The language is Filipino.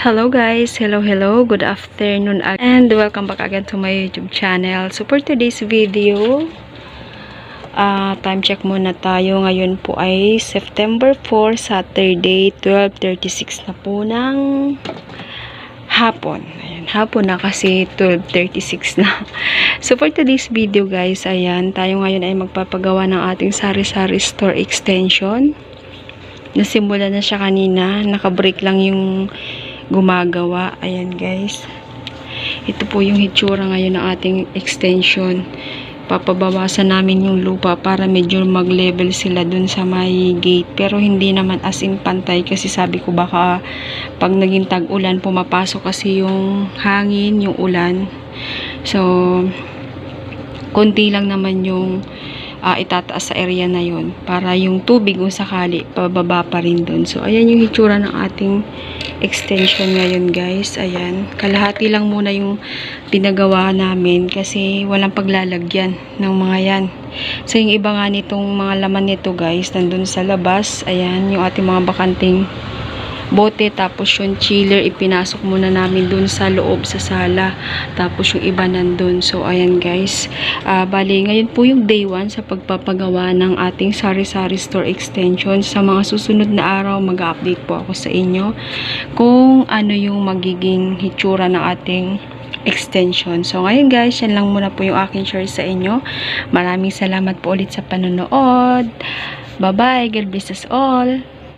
Hello guys, hello, good afternoon and welcome back again to my YouTube channel. So for today's video, time check muna tayo. Ngayon po ay September 4, Saturday, 12:36 na po ng hapon. Ayan, hapon na kasi 12:36 na. So for today's video guys, ayan, tayo ngayon ay magpapagawa ng ating sari-sari store extension. Nasimula na siya kanina, naka-break lang yung gumagawa. Ayan guys, ito po yung hitsura ngayon ng ating extension. Papabawasan namin yung lupa para medyo mag-level sila dun sa may gate, pero hindi naman as in pantay kasi sabi ko baka pag naging tag-ulan pumapasok kasi yung hangin, yung ulan. So konti lang naman yung itataas sa area na yun para yung tubig kung sakali pababa pa rin dun. So ayan yung hitsura ng ating extension ngayon guys. Ayan, kalahati lang muna yung pinagawa namin kasi walang paglalagyan ng mga yan. So yung iba nga nitong mga laman nito guys nandun sa labas. Ayan yung ating mga bakanting bote, tapos yung chiller ipinasok muna namin dun sa loob sa sala, tapos yung iba nandun. So ayan guys, bali ngayon po yung day 1 sa pagpapagawa ng ating sari-sari store extension. Sa mga susunod na araw mag-update po ako sa inyo kung ano yung magiging hitsura ng ating extension. So ngayon guys, yan lang muna po yung aking share sa inyo. Maraming salamat po ulit sa panonood. Bye bye, God bless us all.